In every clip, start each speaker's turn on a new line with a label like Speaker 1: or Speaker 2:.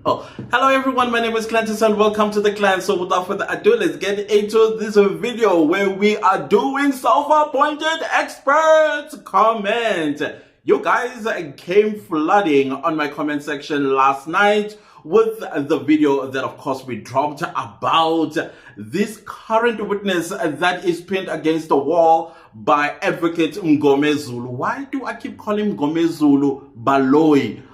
Speaker 1: Oh, hello everyone, my name is Clantis and welcome to the clan. So without further ado, let's get into this video where we are doing self-appointed experts comment. You guys came flooding on my comment section last night with the video that of course we dropped about this current witness that is pinned against the wall by advocate Mngomezulu. Why do I keep calling Mngomezulu Baloyi?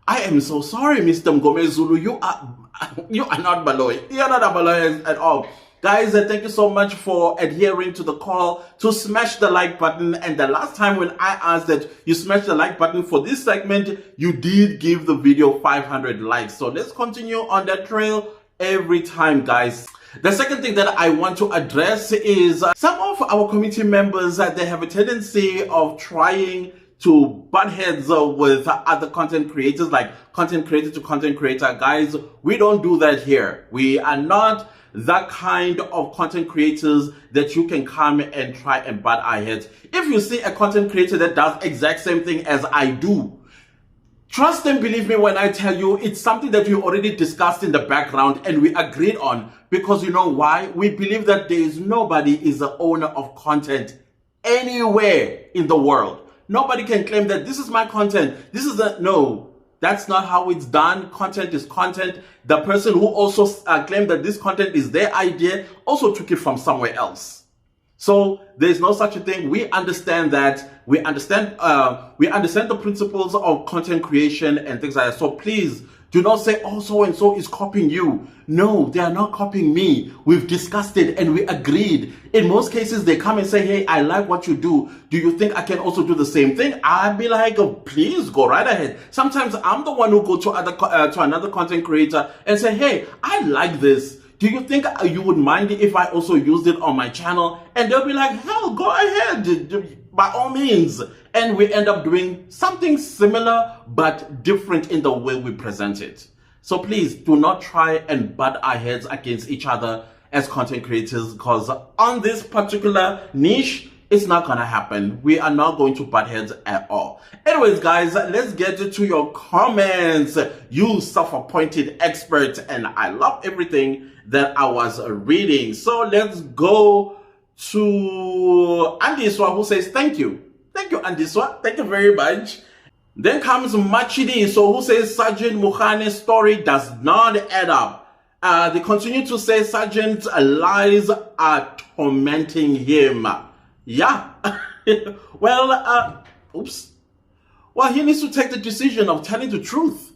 Speaker 1: I am so sorry, Mr. Mngomezulu. You are not Baloyi. You are not a Baloyi at all. Guys, thank you so much for adhering to the call to smash the like button. And the last time when I asked that you smash the like button for this segment, you did give the video 500 likes. So let's continue on that trail every time, guys. The second thing that I want to address is some of our committee members, they have a tendency of trying to butt heads with other content creators, like content creator to content creator. Guys, we don't do that here. We are not that kind of content creators that you can come and try and butt our heads. If you see a content creator that does exact same thing as I do, trust and believe me when I tell you it's something that we already discussed in the background and we agreed on, because you know why? We believe that there is nobody is the owner of content anywhere in the world. Nobody can claim that this is my content. This is no, that's not how it's done. Content is content. The person who also claimed that this content is their idea also took it from somewhere else. So there's no such a thing. We understand that. We understand the principles of content creation and things like that. So please do not say, oh, so and so is copying you. No, they are not copying me. We've discussed it and we agreed. In most cases, they come and say, hey, I like what you do. Do you think I can also do the same thing? I'd be like, oh, please go right ahead. Sometimes I'm the one who go to another content creator and say, hey, I like this. Do you think you would mind if I also used it on my channel? And they'll be like, hell, go ahead, by all means. And we end up doing something similar, but different in the way we present it. So please do not try and butt our heads against each other as content creators, because on this particular niche, it's not gonna happen. We are not going to butt heads at all. Anyways, guys, let's get to your comments. You self-appointed expert, and I love everything that I was reading. So let's go to Andiswa, who says, thank you. Thank you, Andiswa. Thank you very much. Then comes Machidi, so who says Sergeant Mukhane's story does not add up. They continue to say Sergeant's lies are tormenting him. Yeah. Well, oops. Well, he needs to take the decision of telling the truth.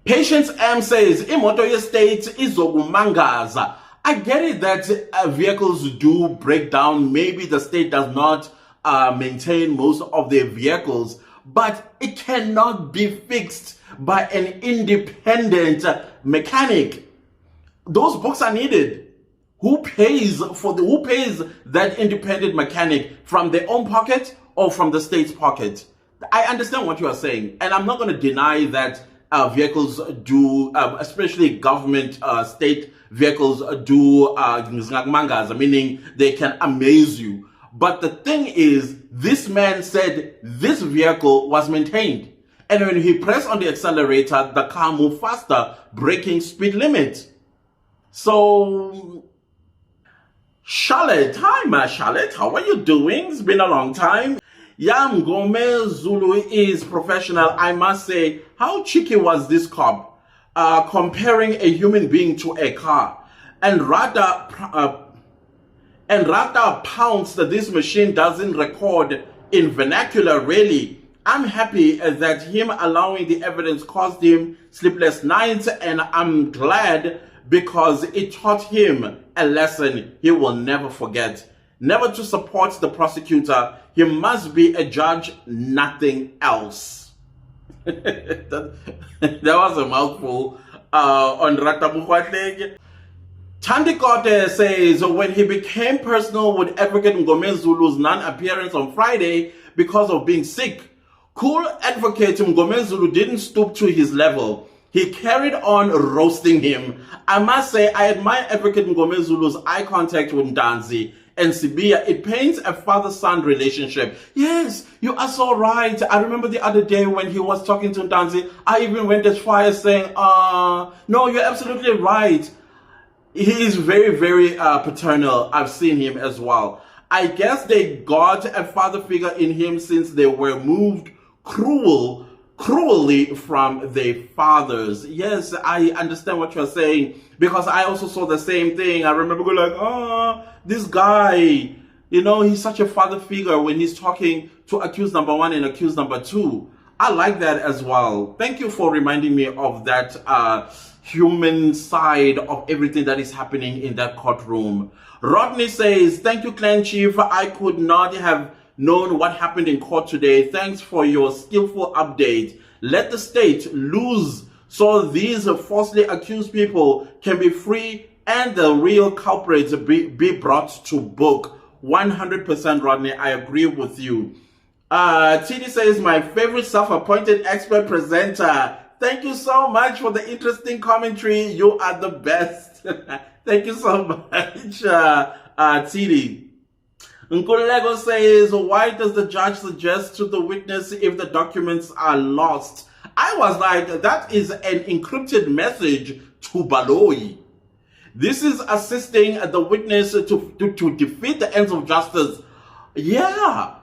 Speaker 1: Patience M says, Imoto Estate izokumangaza. I get it that vehicles do break down. Maybe the state does not maintain most of their vehicles, but it cannot be fixed by an independent mechanic. Those books are needed. Who pays that independent mechanic, from their own pocket or from the state's pocket? I understand what you are saying, and I'm not going to deny that vehicles do, especially government state vehicles do mangas, meaning they can amaze you. But the thing is, this man said this vehicle was maintained, and when he pressed on the accelerator, the car moved faster, breaking speed limit. So Charlotte, hi ma Charlotte, how are you doing? It's been a long time. Mngomezulu is professional, I must say. How cheeky was this cop comparing a human being to a car, and RATHA pounced that this machine doesn't record in vernacular. Really, I'm happy that him allowing the evidence caused him sleepless nights, and I'm glad because it taught him a lesson he will never forget. Never to support the prosecutor. He must be a judge, nothing else. that was a mouthful on RATHA. Thandikote says, when he became personal with advocate Mngomezulu's non-appearance on Friday because of being sick, cool advocate Mngomezulu didn't stoop to his level. He carried on roasting him. I must say, I admire advocate Mngomezulu's eye contact with Ndanzi And Sibia, it paints a father-son relationship. Yes, you are so right. I remember the other day when he was talking to Ntanzi, I even went as far as saying, no, you're absolutely right. He is very, very paternal. I've seen him as well. I guess they got a father figure in him since they were moved cruelly from their fathers. Yes, I understand what you're saying, because I also saw the same thing. I remember going like, this guy, he's such a father figure when he's talking to accused number 1 and accused number 2. I like that as well. Thank you for reminding me of that human side of everything that is happening in that courtroom. Rodney says, thank you, Clan Chief. I could not have known what happened in court today. Thanks for your skillful update. Let the state lose so these falsely accused people can be free and the real culprits be brought to book. 100% Rodney, I agree with you. TD says, my favorite self-appointed expert presenter. Thank you so much for the interesting commentary. You are the best. Thank you so much, TD. Nkulego says, why does the judge suggest to the witness if the documents are lost? I was like, that is an encrypted message to Baloyi. This is assisting the witness to defeat the ends of justice. Yeah.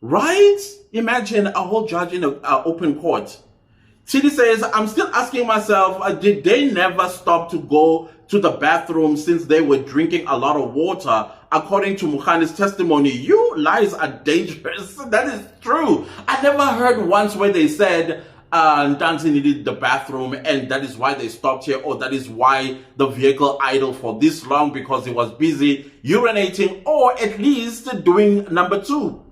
Speaker 1: Right? Imagine a whole judge in an open court. TD says, I'm still asking myself, did they never stop to go to the bathroom since they were drinking a lot of water? According to Mukhane's testimony, you lies are dangerous. That is true. I never heard once where they said Ntanzi needed the bathroom and that is why they stopped here, or that is why the vehicle idled for this long because he was busy urinating or at least doing number 2.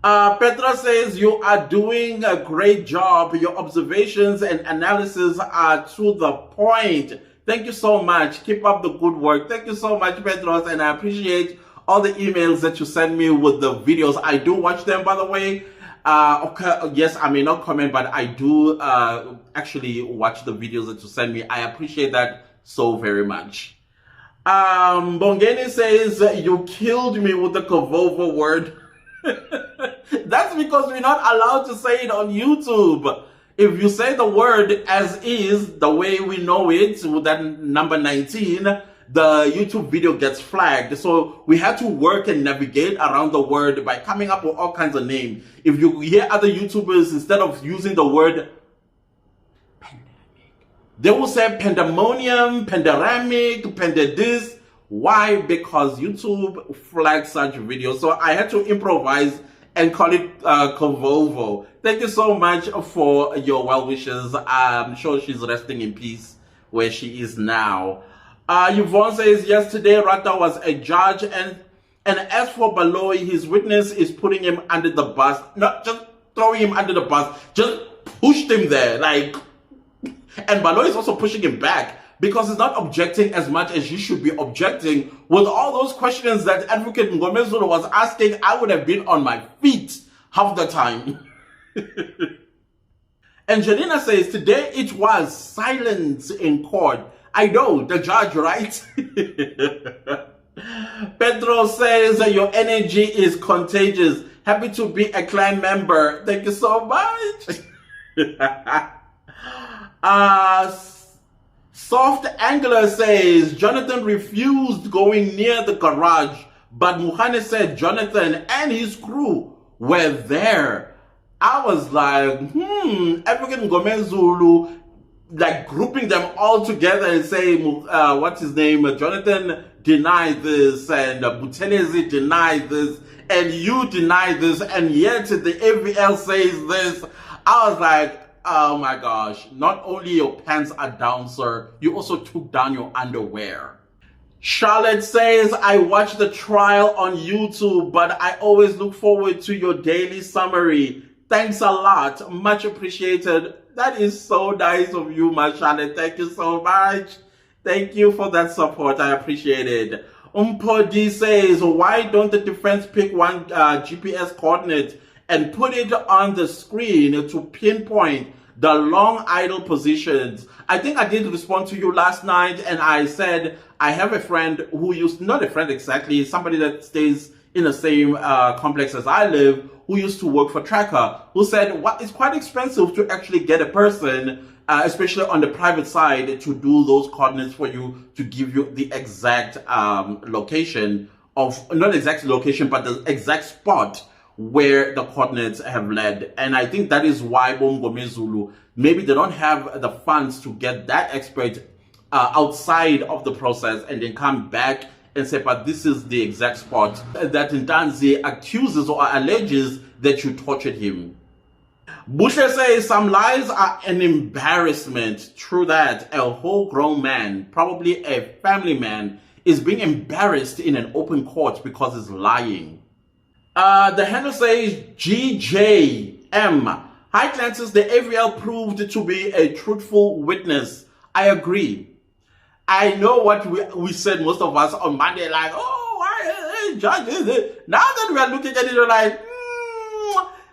Speaker 1: Petra says, you are doing a great job. Your observations and analysis are to the point. Thank you so much. Keep up the good work. Thank you so much, Petros, and I appreciate all the emails that you send me with the videos. I do watch them, by the way. Okay, yes, I may not comment, but I do actually watch the videos that you send me. I appreciate that so very much. Bongeni says, you killed me with the Kovovo word. That's because we're not allowed to say it on YouTube. If you say the word as is, the way we know it, with that number 19, the YouTube video gets flagged. So we had to work and navigate around the word by coming up with all kinds of names. If you hear other YouTubers, instead of using the word pandemic, they will say pandemonium, pandoramic, pandadis. Why? Because YouTube flags such videos. So I had to improvise and call it Kovovo. Thank you so much for your well wishes. I'm sure she's resting in peace where she is now. Yvonne says, yesterday RATHA was a judge, and as for Baloyi, his witness is putting him under the bus. Not just throwing him under the bus, just pushed him there. Like, and Baloyi is also pushing him back, because he's not objecting as much as he should be objecting. With all those questions that Advocate Ngomezulu was asking, I would have been on my feet half the time. Angelina says, today it was silence in court. I know, the judge, right? Pedro says, your energy is contagious. Happy to be a clan member. Thank you so much. Soft Angler says, Jonathan refused going near the garage, but Mukhane said Jonathan and his crew were there. I was like, African Ngomezulu, like grouping them all together and saying, what's his name? Jonathan denied this, and Buthelezi denied this, and you denied this, and yet the AVL says this. I was like, oh my gosh, not only your pants are down, sir, you also took down your underwear. Charlotte says, I watched the trial on YouTube, but I always look forward to your daily summary. Thanks a lot. Much appreciated. That is so nice of you, my Charlotte. Thank you so much. Thank you for that support. I appreciate it. Umpodi says, why don't the defense pick one GPS coordinate and put it on the screen to pinpoint the long idle positions. I think I did respond to you last night, and I said I have a friend who used, not a friend exactly, somebody that stays in the same complex as I live, who used to work for Tracker, who said it's quite expensive to actually get a person, especially on the private side, to do those coordinates for you, to give you the exact location of, not exact location, but the exact spot where the coordinates have led. And I think that is why Bongome Zulu, maybe they don't have the funds to get that expert outside of the process and then come back and say, but this is the exact spot that Ntanzi accuses or alleges that you tortured him. Bushle says some lies are an embarrassment. True that. A whole grown man, probably a family man, is being embarrassed in an open court because he's lying. The handle says GJM. Hi Clancis, the AVL proved to be a truthful witness. I agree. I know what we said, most of us on Monday, like, oh, why judges? Now that we are looking at it, we're like,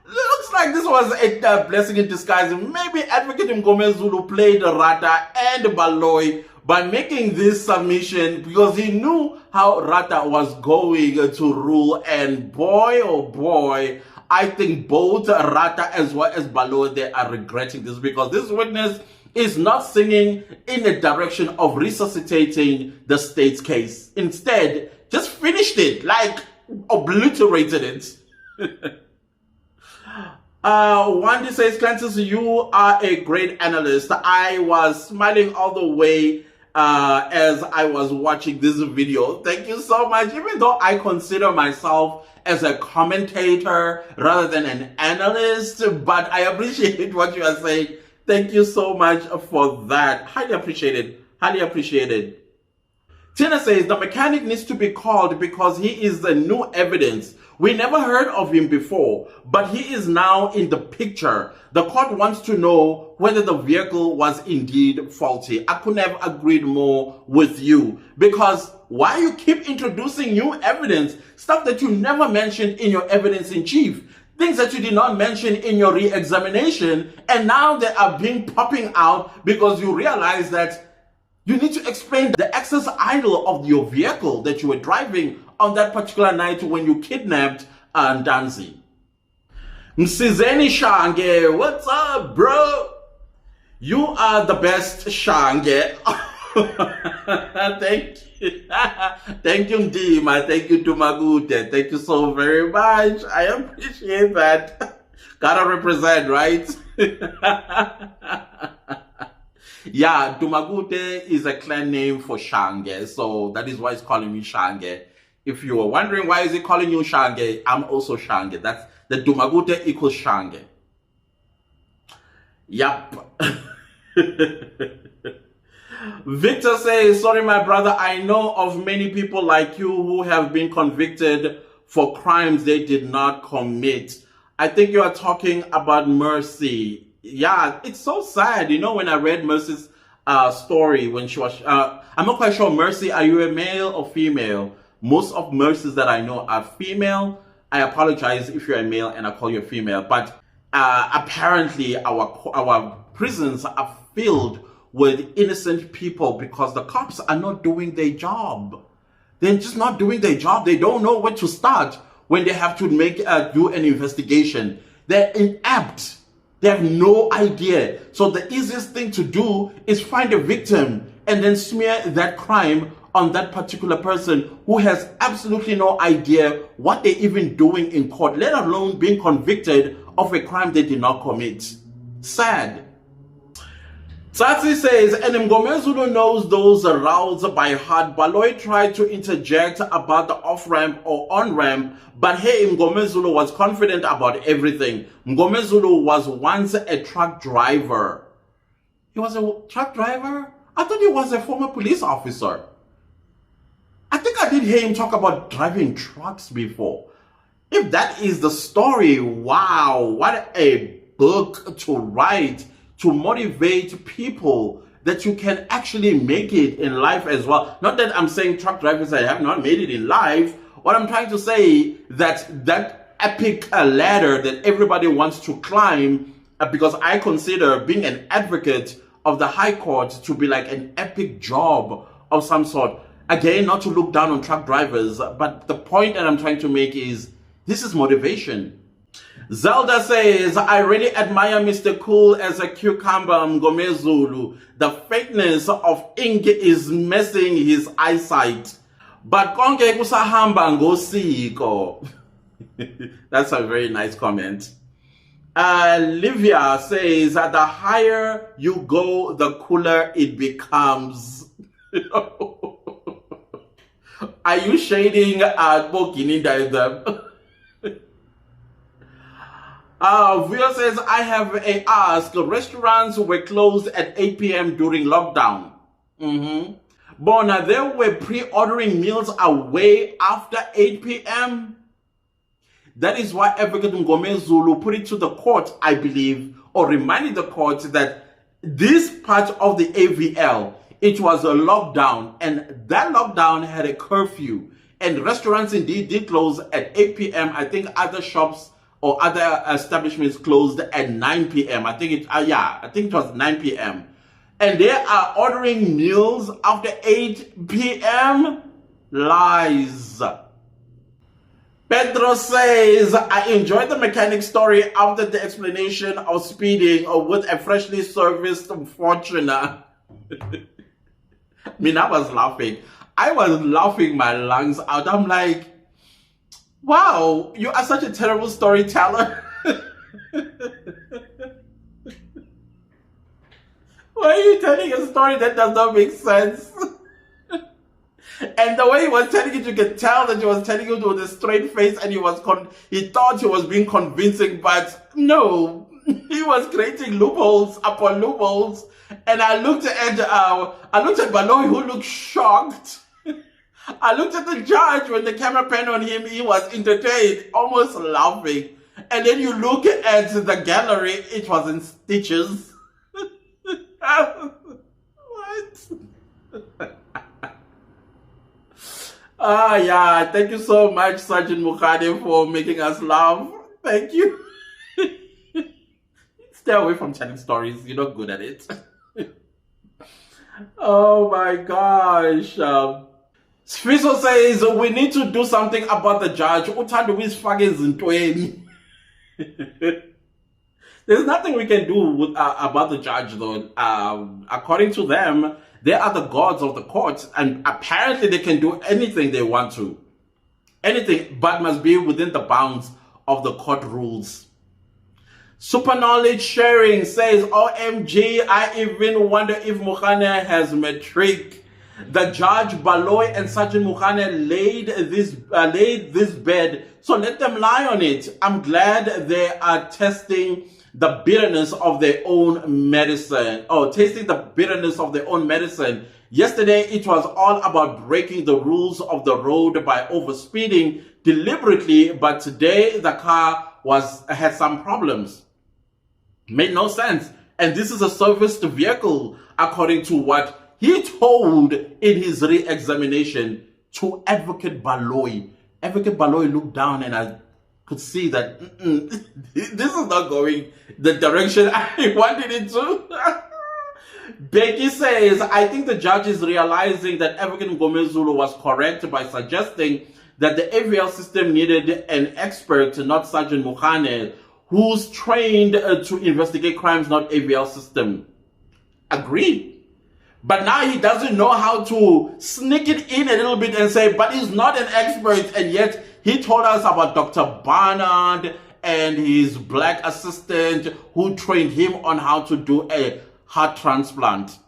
Speaker 1: looks like this was a blessing in disguise. Maybe Advocate Ngome Zulu played RATHA and Baloy by making this submission because he knew how RATHA was going to rule. And boy, oh boy, I think both RATHA as well as Baloy, they are regretting this, because this witness is not singing in the direction of resuscitating the state's case. Instead, just finished it, like obliterated it. Wandy says, Clancis, you are a great analyst. I was smiling all the way as I was watching this video. Thank you so much. Even though I consider myself as a commentator rather than an analyst, but I appreciate what you are saying. Thank you so much for that. Highly appreciated. Highly appreciated. Tina says the mechanic needs to be called because he is the new evidence. We never heard of him before, but he is now in the picture. The court wants to know whether the vehicle was indeed faulty. I couldn't have agreed more with you, because why you keep introducing new evidence, stuff that you never mentioned in your evidence in chief? Things that you did not mention in your re-examination, and now they are being popping out because you realize that you need to explain the excess idle of your vehicle that you were driving on that particular night when you kidnapped Ntanzi. Msizeni Shange, what's up, bro? You are the best, Shange. Thank you. Thank you, Ndima. Thank you, Tumagute. Thank you so very much. I appreciate that. Gotta represent, right? Yeah, Tumagute is a clan name for Shange, so that is why it's calling me Shange. If you were wondering why is he calling you Shange, I'm also Shange. That's the Tumagute equals Shange. Yep. Victor says, sorry, my brother, I know of many people like you who have been convicted for crimes they did not commit. I think you are talking about Mercy. Yeah, it's so sad. You know, when I read Mercy's story, when she was, I'm not quite sure, Mercy, are you a male or female? Most of Mercies that I know are female. I apologize if you're a male and I call you a female, but apparently our prisons are filled with innocent people because the cops are not doing their job. They're just not doing their job. They don't know where to start when they have to do an investigation. They're inept. They have no idea. So the easiest thing to do is find a victim and then smear that crime on that particular person who has absolutely no idea what they're even doing in court, let alone being convicted of a crime they did not commit. Sad. Tsatsi says, and Ngome Zulu knows those routes by heart. Baloy tried to interject about the off-ramp or on-ramp, but hey, Ngome Zulu was confident about everything. Ngome Zulu was once a truck driver. He was a truck driver? I thought he was a former police officer. I think I did hear him talk about driving trucks before. If that is the story, wow, what a book to write to motivate people that you can actually make it in life as well. Not that I'm saying truck drivers have not made it in life. What I'm trying to say that epic ladder that everybody wants to climb, because I consider being an advocate of the High Court to be like an epic job of some sort. Again, not to look down on truck drivers, but the point that I'm trying to make is this is motivation. Zelda says, I really admire Mr. Cool as a cucumber Mgomezulu. The fakeness of ink is messing his eyesight. But konke kusahamba ngosiko. That's a very nice comment. Livia says that the higher you go, the cooler it becomes. Are you shading Bokininda? Vio says, I have a ask. Restaurants were closed at 8 p.m. during lockdown. Bona, they were pre-ordering meals away after 8 p.m. That is why Advocate Mgomezulu put it to the court, I believe, or reminded the court that this part of the AVL, it was a lockdown, and that lockdown had a curfew, and restaurants indeed did close at 8 p.m. I think other shops or other establishments closed at 9 p.m. I think it was 9 p.m. And they are ordering meals after 8 p.m. Lies. Pedro says, I enjoyed the mechanic story after the explanation of speeding with a freshly serviced Fortuner. I mean, I was laughing. I was laughing my lungs out. I'm like, wow, you are such a terrible storyteller. Why are you telling a story that does not make sense? And the way he was telling it, you could tell that he was telling it with a straight face, and he thought he was being convincing, but no, he was creating loopholes upon loopholes. And I looked at Baloy, who looked shocked. I looked at the judge when the camera panned on him, he was entertained, almost laughing. And then you look at the gallery, it was in stitches. What? Yeah, thank you so much, Sergeant Mukhade, for making us laugh. Thank you. Stay away from telling stories, you're not good at it. Oh my gosh. Sfiso says, we need to do something about the judge. There's nothing we can do about the judge, though. According to them, they are the gods of the court, and apparently they can do anything they want to. Anything, but must be within the bounds of the court rules. Super Knowledge Sharing says, OMG, I even wonder if Mukhane has matric. The judge, Baloy, and Sergeant Mukhane laid this bed, so let them lie on it. I'm glad they are testing the bitterness of their own medicine. Tasting the bitterness of their own medicine. Yesterday, it was all about breaking the rules of the road by overspeeding deliberately, but today the car had some problems. Made no sense. And this is a serviced vehicle, according to what he told in his re-examination to Advocate Baloy. Advocate Baloy looked down, and I could see that this is not going the direction I wanted it to. Becky says, I think the judge is realizing that Advocate Mgomezulu was correct by suggesting that the AVL system needed an expert, not Sergeant Mukhane, who's trained to investigate crimes, not AVL system. Agreed. But now he doesn't know how to sneak it in a little bit and say, but he's not an expert. And yet he told us about Dr. Barnard and his black assistant who trained him on how to do a heart transplant.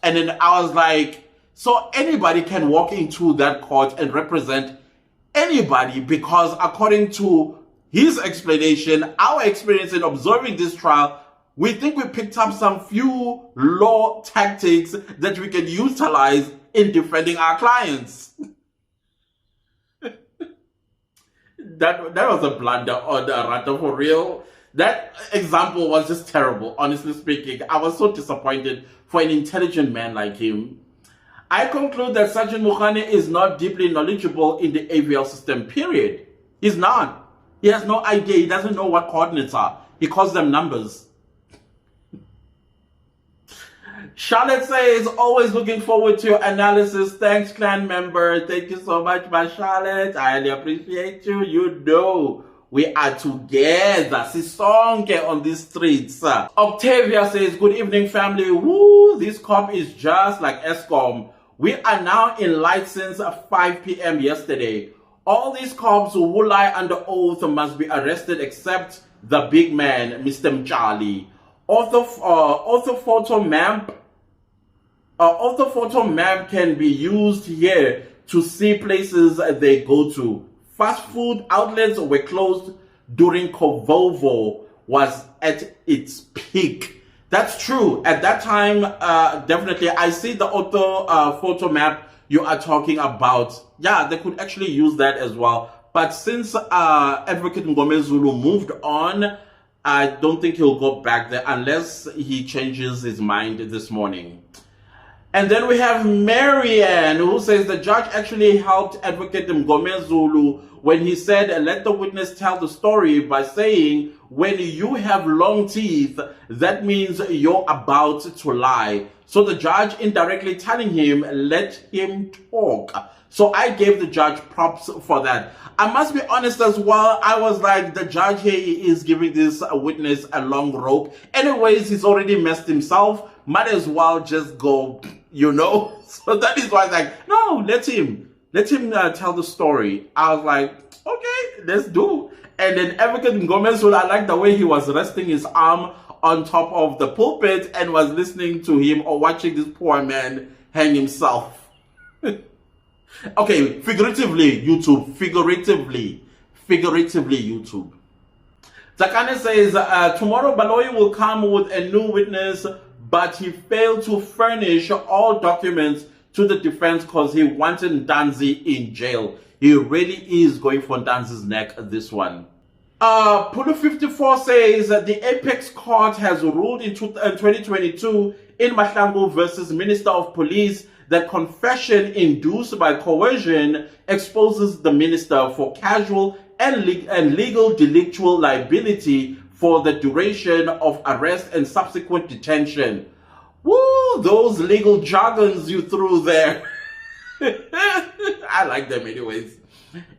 Speaker 1: And then I was like, so anybody can walk into that court and represent anybody, because according to his explanation, our experience in observing this trial, we think we picked up some few law tactics that we can utilize in defending our clients. That was a blunder on the RATHA, for real. That example was just terrible, honestly speaking. I was so disappointed for an intelligent man like him. I conclude that Sergeant Mukhane is not deeply knowledgeable in the AVL system, period. He's not. He has no idea. He doesn't know what coordinates are. He calls them numbers. Charlotte says, always looking forward to your analysis. Thanks, clan member. Thank you so much, my Charlotte. I really appreciate you. You know, we are together. Sisonke on these streets. Octavia says, good evening, family. Woo, this cop is just like Escom. We are now in light since 5 p.m. yesterday. All these cops who lie under oath must be arrested except the big man, Mr. Mchali. Orthophoto map can be used here to see places they go to. Fast food outlets were closed during Kovovo was at its peak. That's true. At that time, definitely, I see the photo map you are talking about. Yeah, they could actually use that as well. But since Advocate Ngomezulu moved on, I don't think he'll go back there unless he changes his mind this morning. And then we have Marianne, who says the judge actually helped Advocate Ngomezulu when he said, let the witness tell the story by saying, when you have long teeth, that means you're about to lie. So the judge indirectly telling him, let him talk. So I gave the judge props for that. I must be honest as well. I was like, the judge here is giving this witness a long rope. Anyways, he's already messed himself. Might as well just go, you know. So that is why I was like, no, let him tell the story. I was like, okay, let's do. And then Advocate Ngomezulu, I like the way he was resting his arm on top of the pulpit and was listening to him or watching this poor man hang himself. Okay, figuratively, YouTube. Figuratively, YouTube. Zakane says, tomorrow Baloyi will come with a new witness, but he failed to furnish all documents to the defense because he wanted Ntanzi in jail. He really is going for Ntanzi's neck, this one. Pulu 54 says that the Apex Court has ruled in 2022 in Mahlangu versus Minister of Police that confession induced by coercion exposes the minister for casual and legal delictual liability for the duration of arrest and subsequent detention. Woo, those legal jargons you threw there. I like them anyways.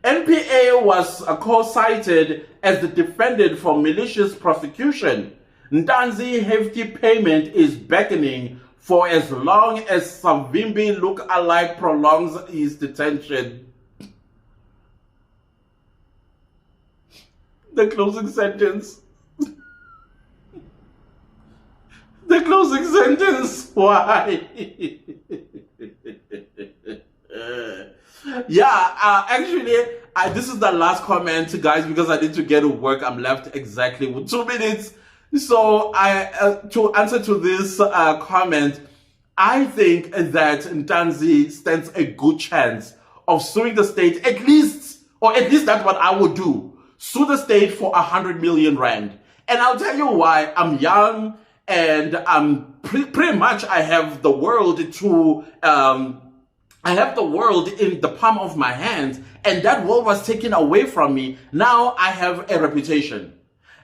Speaker 1: NPA was co-cited as the defendant for malicious prosecution. Ntanzi hefty payment is beckoning for as long as Savimbi look-alike prolongs his detention. The closing sentence. The closing sentence. Why? Actually, this is the last comment, guys, because I need to get to work. I'm left exactly with 2 minutes. So to answer to this comment, I think that Ntanzi stands a good chance of suing the state, at least that's what I would do. Sue the state for 100 million rand. And I'll tell you why. I'm young and I'm pretty much I have the world in the palm of my hands, and that world was taken away from me. Now I have a reputation.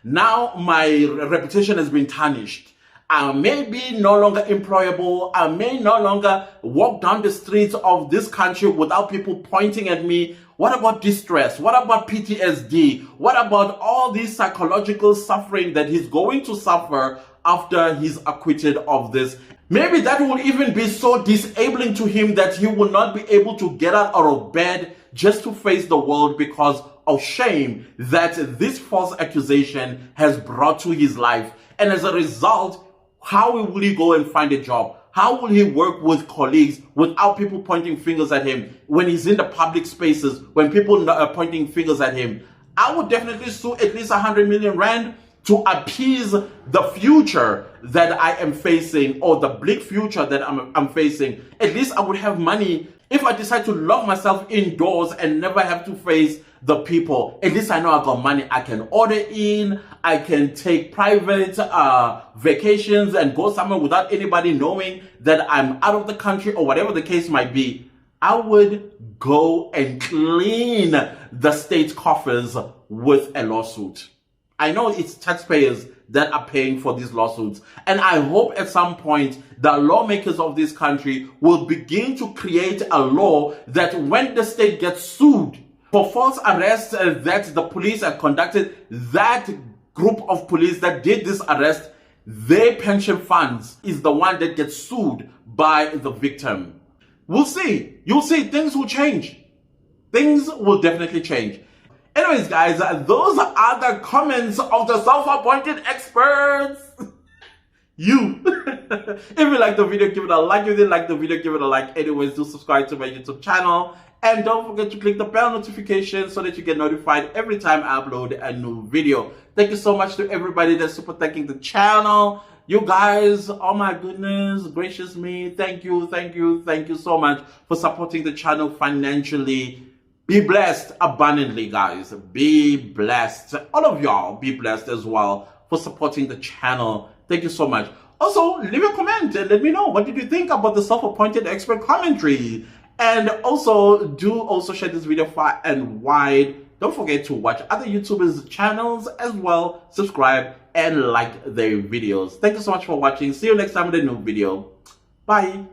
Speaker 1: Now my reputation has been tarnished. I may be no longer employable. I may no longer walk down the streets of this country without people pointing at me. What about distress? What about PTSD? What about all this psychological suffering that he's going to suffer after he's acquitted of this? Maybe that will even be so disabling to him that he will not be able to get out of bed just to face the world because of shame that this false accusation has brought to his life. And as a result, how will he go and find a job? How will he work with colleagues without people pointing fingers at him when he's in the public spaces, when people are pointing fingers at him? I would definitely sue at least 100 million rand to appease the future that I am facing, or the bleak future that I'm facing. At least I would have money. If I decide to lock myself indoors and never have to face the people, at least I know I got money. I can order in, I can take private vacations and go somewhere without anybody knowing that I'm out of the country or whatever the case might be. I would go and clean the state coffers with a lawsuit. I know it's taxpayers that are paying for these lawsuits. And I hope at some point the lawmakers of this country will begin to create a law that when the state gets sued for false arrests that the police have conducted, that group of police that did this arrest, their pension funds is the one that gets sued by the victim. We'll see. You'll see things will change. Things will definitely change. Anyways, guys, those are the comments of the self-appointed experts. You. If you like the video, give it a like. If you didn't like the video, give it a like. Anyways, do subscribe to my YouTube channel. And don't forget to click the bell notification so that you get notified every time I upload a new video. Thank you so much to everybody that's super thanking the channel. You guys, oh my goodness, gracious me. Thank you so much for supporting the channel financially. Be blessed abundantly, guys. Be blessed. All of y'all, be blessed as well for supporting the channel. Thank you so much. Also, leave a comment and let me know, what did you think about the self-appointed expert commentary? And also, do share this video far and wide. Don't forget to watch other YouTubers' channels as well. Subscribe and like their videos. Thank you so much for watching. See you next time with a new video. Bye.